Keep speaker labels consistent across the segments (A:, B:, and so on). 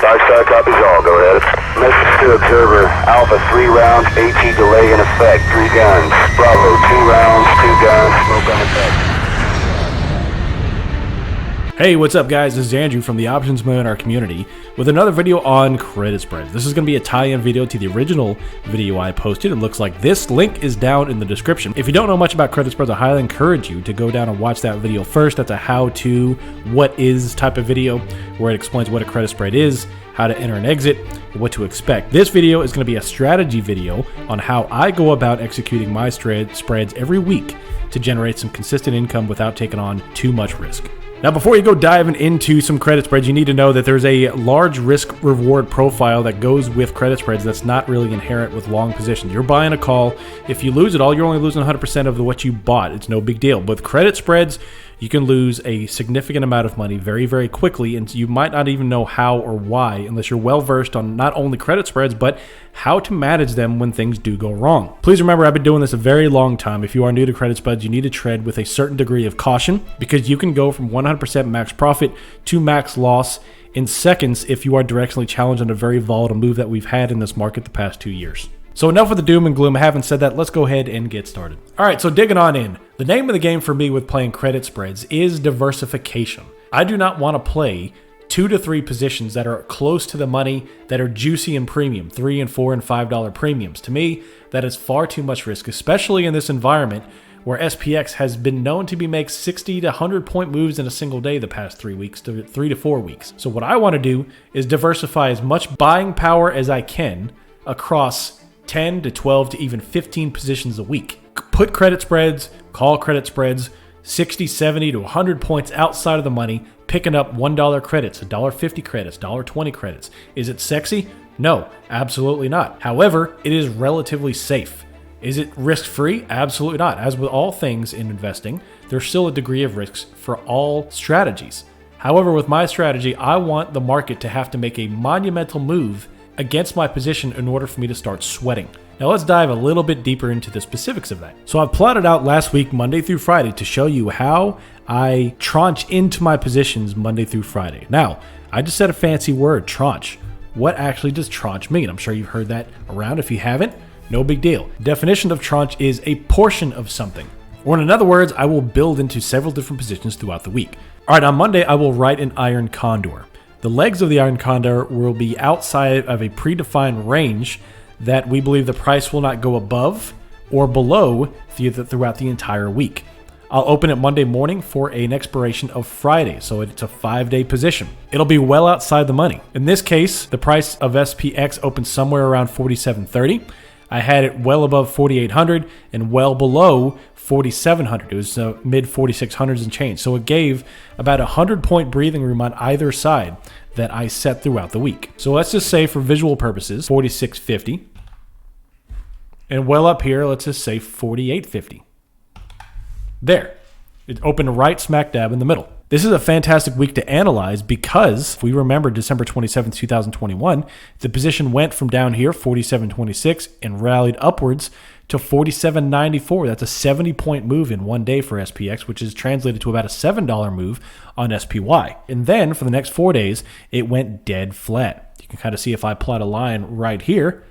A: 5-star copies all. Go ahead. Message to observer. Alpha 3 rounds. AT delay in effect. 3 guns. Bravo 2 rounds. 2 guns. Smoke on effect.
B: Hey, what's up guys? This is Andrew from the Options Millionaire community with another video on credit spreads. This is going to be a tie-in video to the original video I posted. It looks like this link is down in the description. If you don't know much about credit spreads, I highly encourage you to go down and watch that video first. That's a how-to, what is type of video where it explains what a credit spread is, how to enter and exit, what to expect. This video is going to be a strategy video on how I go about executing my spreads every week to generate some consistent income without taking on too much risk. Now, before you go diving into some credit spreads, you need to know that there's a large risk-reward profile that goes with credit spreads that's not really inherent with long positions. You're buying a call. If you lose it all, you're only losing 100% of what you bought. It's no big deal. But with credit spreads, you can lose a significant amount of money very, very quickly, and you might not even know how or why unless you're well-versed on not only credit spreads, but how to manage them when things do go wrong. Please remember, I've been doing this a very long time. If you are new to credit spreads, you need to tread with a certain degree of caution because you can go from 100% max profit to max loss in seconds if you are directionally challenged on a very volatile move that we've had in this market the past 2 years. So enough with the doom and gloom. Having said that, let's go ahead and get started. All right, so digging on in. The name of the game for me with playing credit spreads is diversification. I do not want to play 2 to 3 positions that are close to the money, that are juicy and premium, $3 and $4 and $5 premiums. To me, that is far too much risk, especially in this environment where SPX has been known to make 60 to 100 point moves in a single day the past 3 weeks, to 3 to 4 weeks. So what I want to do is diversify as much buying power as I can across 10 to 12 to even 15 positions a week. Put credit spreads, call credit spreads, 60, 70 to 100 points outside of the money, picking up $1 credits, $1.50 credits, $1.20 credits. Is it sexy? No, absolutely not. However, it is relatively safe. Is it risk-free? Absolutely not. As with all things in investing, there's still a degree of risks for all strategies. However, with my strategy, I want the market to have to make a monumental move against my position in order for me to start sweating. Now let's dive a little bit deeper into the specifics of that. So I plotted out last week, Monday through Friday, to show you how I tranche into my positions Monday through Friday. Now, I just said a fancy word, tranche. What actually does tranche mean? I'm sure you've heard that around. If you haven't, no big deal. The definition of tranche is a portion of something. Or in other words, I will build into several different positions throughout the week. All right, on Monday, I will write an iron condor. The legs of the iron condor will be outside of a predefined range that we believe the price will not go above or below throughout the entire week. I'll open it Monday morning for an expiration of Friday, so it's a 5-day position. It'll be well outside the money. In this case, the price of SPX opened somewhere around 47.30. I had it well above 4,800 and well below 4,700. It was mid 4,600s and change. So it gave about a 100-point breathing room on either side that I set throughout the week. So let's just say for visual purposes, 46.50. And well up here, let's just say 48.50. There. It opened right smack dab in the middle. This is a fantastic week to analyze because if we remember December 27th, 2021, the position went from down here, 47.26, and rallied upwards to 47.94. That's a 70-point move in 1 day for SPX, which is translated to about a $7 move on SPY. And then for the next 4 days, it went dead flat. You can kind of see if I plot a line right here,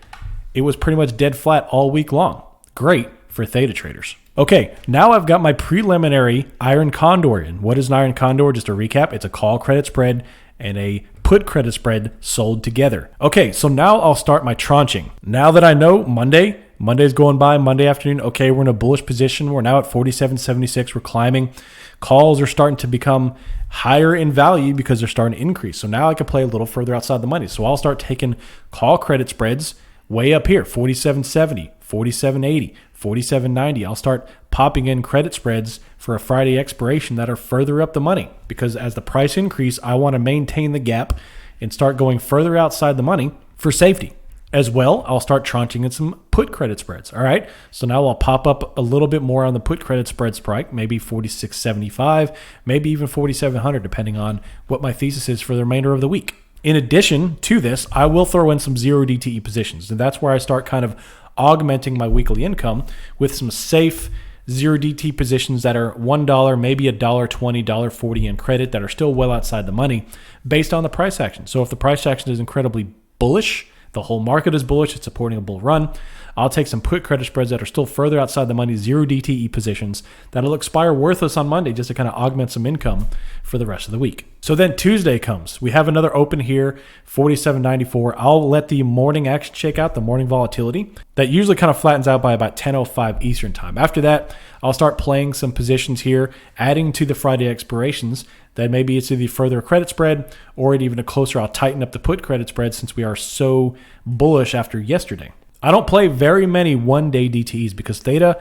B: it was pretty much dead flat all week long. Great for theta traders. Okay, now I've got my preliminary iron condor in. What is an iron condor? Just a recap, it's a call credit spread and a put credit spread sold together. Okay, so now I'll start my tranching. Now that I know Monday's going by, Monday afternoon, okay, we're in a bullish position. We're now at 47.76, we're climbing. Calls are starting to become higher in value because they're starting to increase. So now I can play a little further outside the money. So I'll start taking call credit spreads way up here, 47.70, 47.80, 47.90. I'll start popping in credit spreads for a Friday expiration that are further up the money because as the price increase, I want to maintain the gap and start going further outside the money for safety. As well, I'll start tranching in some put credit spreads. All right. So now I'll pop up a little bit more on the put credit spread strike, maybe 46.75, maybe even 4700, depending on what my thesis is for the remainder of the week. In addition to this, I will throw in some zero DTE positions. And that's where I start kind of augmenting my weekly income with some safe zero DT positions that are $1, maybe $1.20, $1.40 in credit that are still well outside the money based on the price action. So if the price action is incredibly bullish, the whole market is bullish, it's supporting a bull run, I'll take some put credit spreads that are still further outside the money, zero DTE positions that'll expire worthless on Monday just to kind of augment some income for the rest of the week. So then Tuesday comes. We have another open here, 47.94. I'll let the morning action shake out, the morning volatility. That usually kind of flattens out by about 10:05 Eastern time. After that, I'll start playing some positions here, adding to the Friday expirations. That maybe it's either further a credit spread or even a closer. I'll tighten up the put credit spread since we are so bullish after yesterday. I don't play very many one-day DTEs because Theta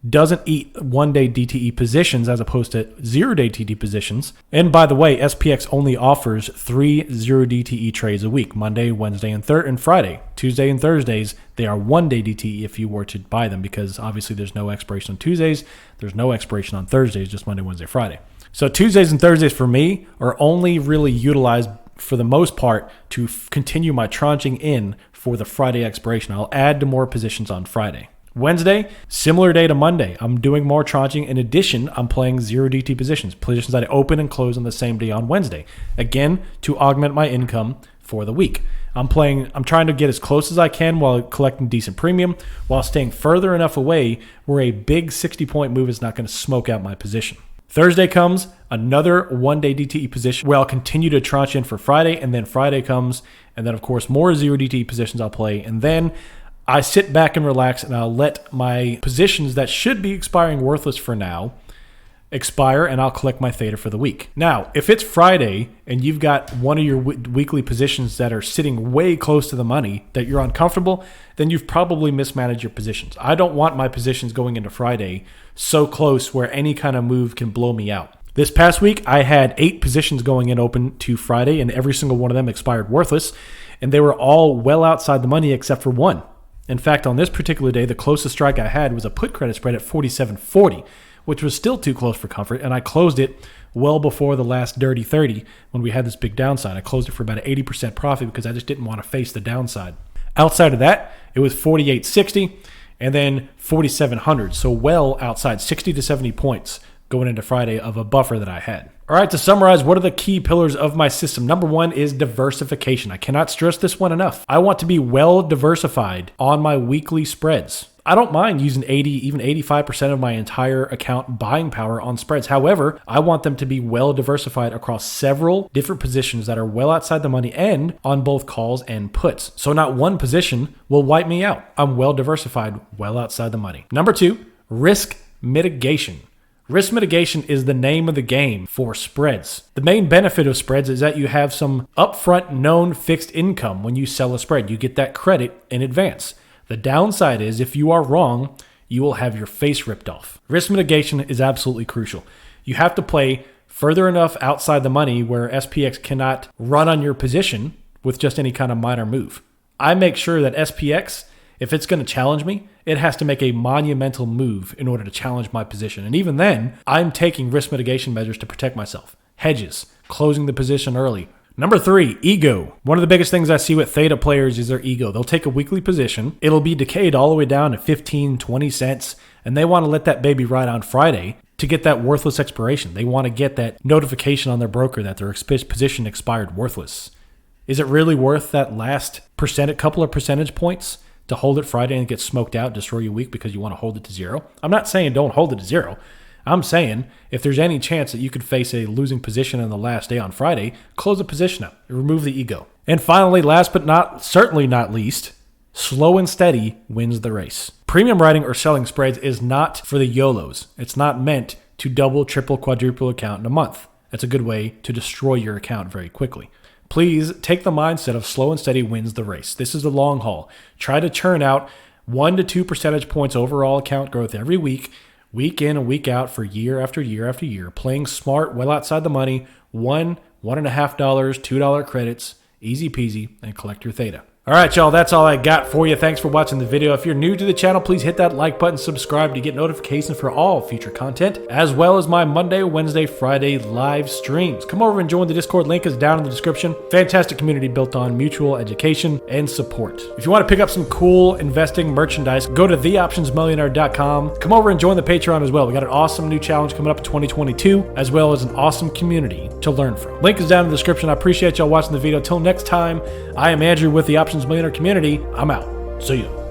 B: doesn't eat one-day DTE positions as opposed to zero-day TD positions. And by the way, SPX only offers 3 zero DTE trades a week, Monday, Wednesday, and Friday. Tuesday and Thursdays, they are one-day DTE if you were to buy them because obviously there's no expiration on Tuesdays, there's no expiration on Thursdays, just Monday, Wednesday, Friday. So Tuesdays and Thursdays for me are only really utilized for the most part to continue my tranching in for the Friday expiration. I'll add to more positions on Friday. Wednesday, similar day to Monday. I'm doing more tranching. In addition, I'm playing zero DT positions that I open and close on the same day on Wednesday. Again, to augment my income for the week. I'm trying to get as close as I can while collecting decent premium, while staying further enough away where a big 60-point move is not going to smoke out my position. Thursday comes, another one-day DTE position where I'll continue to tranche in for Friday, and then Friday comes, and then, of course, more zero DTE positions I'll play, and then I sit back and relax, and I'll let my positions that should be expiring worthless for now expire, and I'll collect my theta for the week. Now, if it's Friday and you've got one of your weekly positions that are sitting way close to the money that you're uncomfortable, then you've probably mismanaged your positions. I don't want my positions going into Friday so close where any kind of move can blow me out. This past week, I had 8 positions going in open to Friday, and every single one of them expired worthless, and they were all well outside the money except for one. In fact, on this particular day, the closest strike I had was a put credit spread at 47.40, which was still too close for comfort, and I closed it well before the last dirty 30 when we had this big downside. I closed it for about an 80% profit because I just didn't want to face the downside. Outside of that, it was 48.60 and then 4,700, so well outside, 60 to 70 points going into Friday of a buffer that I had. All right, to summarize, what are the key pillars of my system? Number one is diversification. I cannot stress this one enough. I want to be well diversified on my weekly spreads. I don't mind using 80, even 85% of my entire account buying power on spreads. However, I want them to be well diversified across several different positions that are well outside the money and on both calls and puts. So not one position will wipe me out. I'm well diversified, well outside the money. Number two, risk mitigation. Risk mitigation is the name of the game for spreads. The main benefit of spreads is that you have some upfront known fixed income when you sell a spread. You get that credit in advance. The downside is if you are wrong, you will have your face ripped off. Risk mitigation is absolutely crucial. You have to play further enough outside the money where SPX cannot run on your position with just any kind of minor move. I make sure that SPX, if it's going to challenge me, it has to make a monumental move in order to challenge my position. And even then, I'm taking risk mitigation measures to protect myself. Hedges, closing the position early. Number three, ego. One of the biggest things I see with theta players is their ego. They'll take a weekly position. It'll be decayed all the way down to 15, 20 cents. And they want to let that baby ride on Friday to get that worthless expiration. They want to get that notification on their broker that their position expired worthless. Is it really worth that last couple of percentage points to hold it Friday and get smoked out, destroy your week because you want to hold it to zero? I'm not saying don't hold it to zero. I'm saying if there's any chance that you could face a losing position on the last day on Friday, close the position out, remove the ego. And finally, last but certainly not least, slow and steady wins the race. Premium writing or selling spreads is not for the YOLOs. It's not meant to double, triple, quadruple account in a month. That's a good way to destroy your account very quickly. Please take the mindset of slow and steady wins the race. This is the long haul. Try to churn out 1 to 2 percentage points overall account growth every week in and week out for year after year after year, playing smart, well outside the money, $1, $1.50, $2 credits, easy peasy, and collect your theta. All right, y'all, that's all I got for you. Thanks for watching the video. If you're new to the channel, please hit that like button, subscribe to get notifications for all future content, as well as my Monday, Wednesday, Friday live streams. Come over and join the Discord. Link is down in the description. Fantastic community built on mutual education and support. If you want to pick up some cool investing merchandise, go to theoptionsmillionaire.com. Come over and join the Patreon as well. We got an awesome new challenge coming up in 2022, as well as an awesome community to learn from. Link is down in the description. I appreciate y'all watching the video. Till next time, I am Andrew with the Options Millionaire community. I'm out. See ya.